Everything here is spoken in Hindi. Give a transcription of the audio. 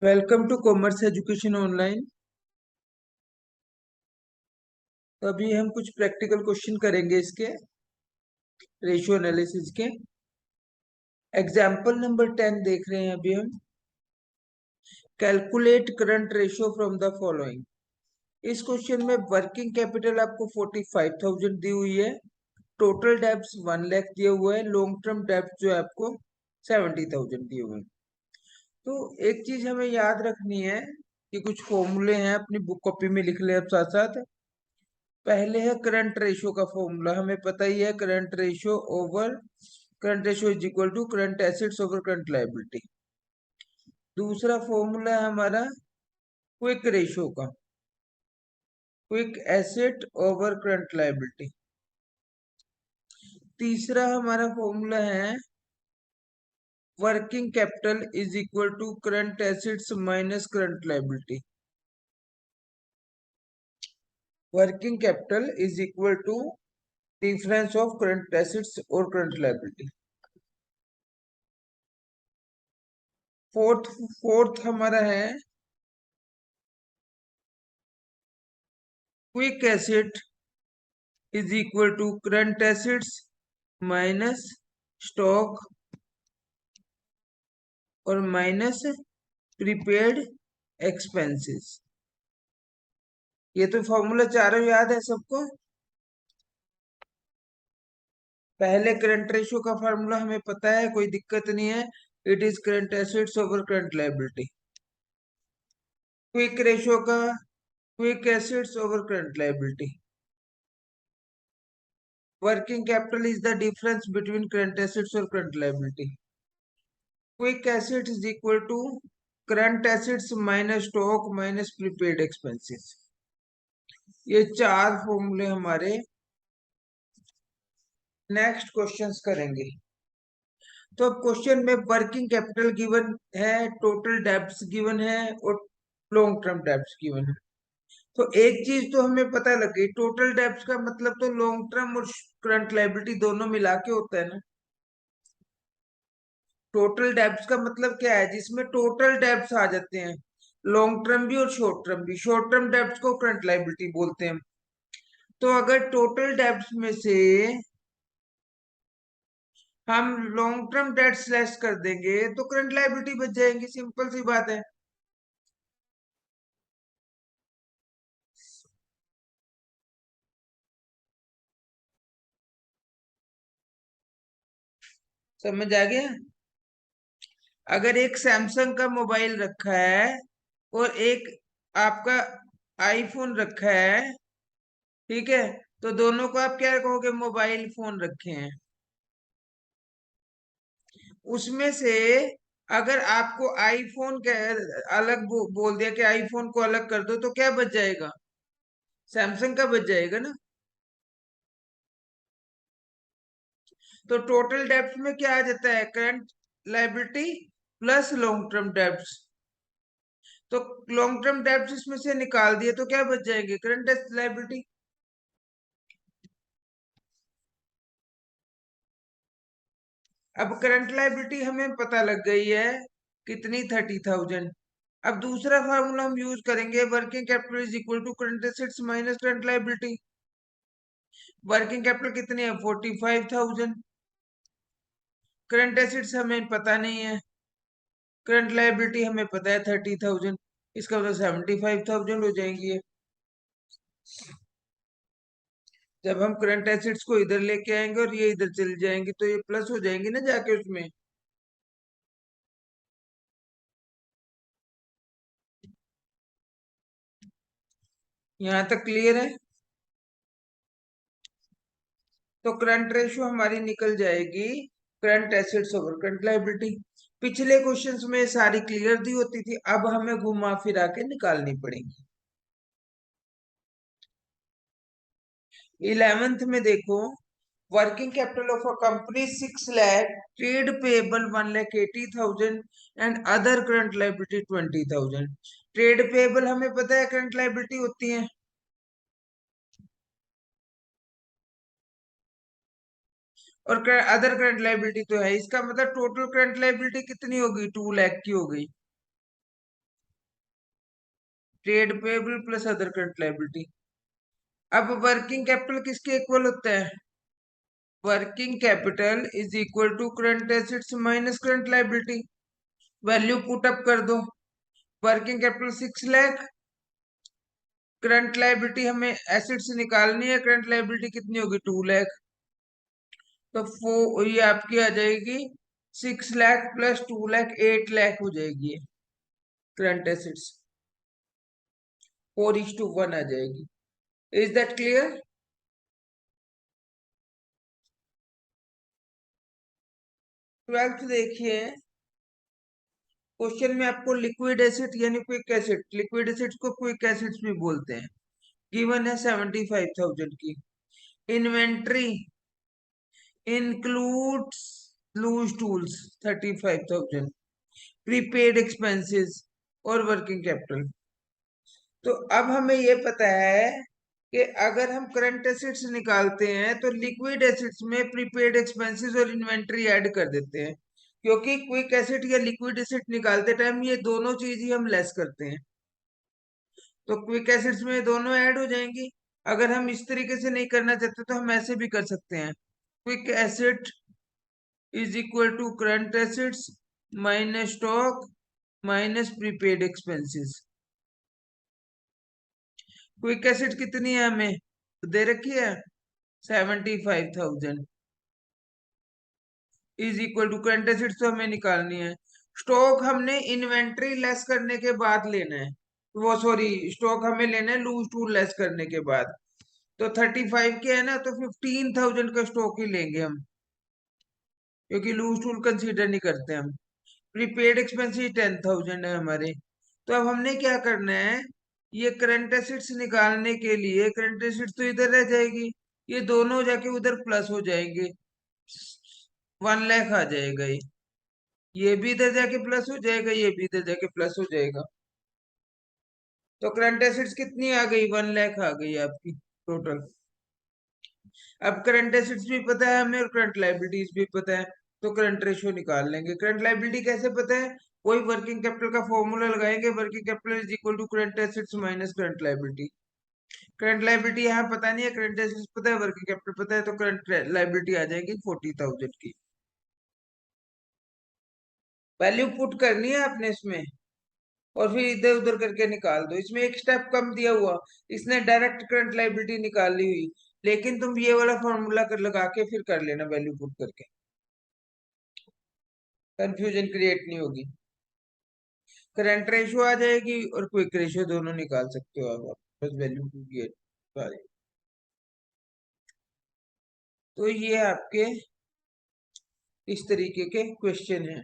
Welcome to commerce education online. तो अभी हम कुछ प्रैक्टिकल क्वेश्चन करेंगे इसके रेशियो एनालिसिस के। एग्जाम्पल नंबर 10 देख रहे हैं अभी हम। Calculate current ratio from the following. इस क्वेश्चन में वर्किंग कैपिटल आपको 45,000 दी हुई है। टोटल डेब्ट्स 1 लाख दिए हुए हैं। लॉन्ग टर्म डेब्ट जो है आपको 70,000 दिए हुए हैं। तो एक चीज हमें याद रखनी है कि कुछ फॉर्मूले हैं, अपनी बुक कॉपी में लिख ले अब साथ साथ। पहले है करंट रेशियो का फॉर्मूला, हमें पता ही है। Current ratio is equal to current assets over current liability. दूसरा फॉर्मूला है हमारा क्विक रेशियो का, quick asset over current liability. तीसरा हमारा फॉर्मूला है working capital is equal to current assets minus current liability. Working capital is equal to difference of current assets और करंट लायबिलिटी। फोर्थ फोर्थ हमारा है quick asset is equal to current assets minus stock और माइनस प्रीपेड एक्सपेंसेस। ये तो फॉर्मूला चारों याद है सबको। पहले करंट रेशियो का फॉर्मूला हमें पता है, कोई दिक्कत नहीं है। It is current assets over current liability. Quick ratio का quick assets over current liability. Working capital is the difference between current assets और current liability. Quick asset is equal to current assets minus stock minus prepaid expenses. ये चार फॉर्मूले हमारे। नेक्स्ट क्वेश्चंस करेंगे। तो अब क्वेश्चन में वर्किंग कैपिटल गिवन है, टोटल डेब्ट्स गिवन है और लॉन्ग टर्म डेब्ट्स गिवन है। तो एक चीज तो हमें पता लग गई, टोटल डेब्ट्स का मतलब तो लॉन्ग टर्म और करंट लायबिलिटी दोनों मिला के होता है ना। टोटल डेब्ट्स का मतलब क्या है, जिसमें टोटल डेब्ट्स आ जाते हैं, लॉन्ग टर्म भी और शॉर्ट टर्म भी। शॉर्ट टर्म डेब्ट्स को करंट लायबिलिटी बोलते हैं। तो अगर टोटल डेब्ट्स में से हम लॉन्ग टर्म डेट्स लेस कर देंगे तो करंट लायबिलिटी बच जाएंगी, सिंपल सी बात है। समझ आ गया। अगर एक सैमसंग का मोबाइल रखा है और एक आपका आईफोन रखा है, ठीक है, तो दोनों को आप क्या कहोगे, मोबाइल फोन रखे हैं। उसमें से अगर आपको आईफोन के अलग बोल दिया कि आईफोन को अलग कर दो, तो क्या बच जाएगा, सैमसंग का बच जाएगा ना। तो टोटल डेब्ट में क्या आ जाता है, current liability plus long term debts. तो लॉन्ग टर्म डेब्ट्स इसमें से निकाल दिए तो क्या बच जाएंगे, करंट लायबिलिटी। अब करंट लायबिलिटी हमें पता लग गई है कितनी, 30,000। अब दूसरा फार्मूला हम यूज करेंगे, working capital is equal to current assets minus current liability. Working capital कितनी है, 45,000। करंट एसेट्स हमें पता नहीं है, करंट लायबिलिटी हमें पता है 30,000। इसका मतलब 75,000 हो जाएंगी ये। जब हम करंट एसेट्स को इधर लेके आएंगे और ये इधर चली जाएंगी तो ये प्लस हो जाएंगी ना जाके उसमें। यहाँ तक क्लियर है। तो करंट रेशियो हमारी निकल जाएगी current assets over current liability. पिछले क्वेश्चंस में सारी क्लियर दी होती थी, अब हमें घुमा फिरा के निकालनी पड़ेगी। 11th में देखो, working capital of a company 6 lakh, trade payable 1,80,000 and other current liability 20,000। Trade payable हमें पता है करंट लायबिलिटी होती है, और अदर करंट लायबिलिटी तो है। इसका मतलब टोटल करंट लायबिलिटी कितनी होगी, 2 लाख की हो गई। Trade payable plus other current liability. अब वर्किंग कैपिटल किसके इक्वल होता है? Working capital is equal to current assets minus current liability. Value put up कर दो। Working capital 6 lakh, current liability हमें एसेट से निकालनी है, करंट लायबिलिटी कितनी होगी? 2 लाख। तो ये आपकी आ जाएगी 6 लाख प्लस 2 लाख, 8 लाख हो जाएगी करंट एसेट्स। 4:1 आ जाएगी। Is that clear? ट्वेल्थ देखिए, क्वेश्चन में आपको लिक्विड एसिड यानी क्विक एसिड, लिक्विड एसिड्स को क्विक एसिड्स भी बोलते हैं, गिवन है 75,000 की। Inventory includes loose tools 35,000, prepaid expenses और वर्किंग कैपिटल। तो अब हमें ये पता है कि अगर हम करंट एसेट्स निकालते हैं तो लिक्विड एसेट्स में प्रीपेड एक्सपेंसेस और इन्वेंट्री ऐड कर देते हैं, क्योंकि क्विक एसेट या लिक्विड एसेट निकालते टाइम ये दोनों चीज ही हम लेस करते हैं। तो क्विक एसेट्स में दोनों ऐड हो जाएंगी। अगर हम इस तरीके से नहीं करना चाहते तो हम ऐसे भी कर सकते हैं, quick asset is equal to current assets minus stock minus prepaid expenses. Quick asset कितनी है हमें दे रखी है? 75,000 is equal to current assets तो हमें निकालनी है। स्टॉक हमने इन्वेंट्री लेस करने के बाद लेना है, वो सॉरी, स्टॉक हमें लेना है लूज टूल लेस करने के बाद। तो 35 के है ना, तो 15,000 का स्टॉक ही लेंगे हम, क्योंकि लूज टूल कंसीडर नहीं करते हम। प्रीपेड एक्सपेंसिव 10,000 है हमारे। तो अब हमने क्या करना है, ये करंट एसेट्स निकालने के लिए, करंट एसेट्स तो इधर रह जाएगी, ये दोनों जाके उधर प्लस हो जाएंगे, 1 लाख आ जाएगा। ये भी इधर जाके प्लस हो जाएगा, ये भी इधर जाके प्लस हो जाएगा। तो करंट एसेट्स कितनी आ गई? 1 लाख आ गई आपकी टोटल। अब करंट एसेट्स भी पता है हमें और करंट लायबिलिटीज भी पता है, तो करंट रेशियो निकाल लेंगे। करंट लायबिलिटी कैसे पता है? वही वर्किंग कैपिटल का फॉर्मूला लगाएंगे, working capital is equal to current assets minus current liability. Current liability यहाँ पता नहीं है, करंट एसेट्स पता है, वर्किंग कैपिटल पता है, तो करंट लायबिलिटी आ जाएगी 40,000 की। वैल्यू पुट करनी है आपने इसमें, और फिर इधर उधर करके निकाल दो। इसमें एक स्टेप कम दिया हुआ, इसने डायरेक्ट करंट लायबिलिटी निकाली हुई, लेकिन तुम ये वाला फॉर्मूला कर लगा के फिर कर लेना वैल्यू पुट करके, कंफ्यूजन क्रिएट नहीं होगी। करंट रेशियो आ जाएगी और क्विक रेशियो दोनों निकाल सकते हो आप, बस वैल्यू पुट किए। तो ये आपके इस तरीके के क्वेश्चन हैं।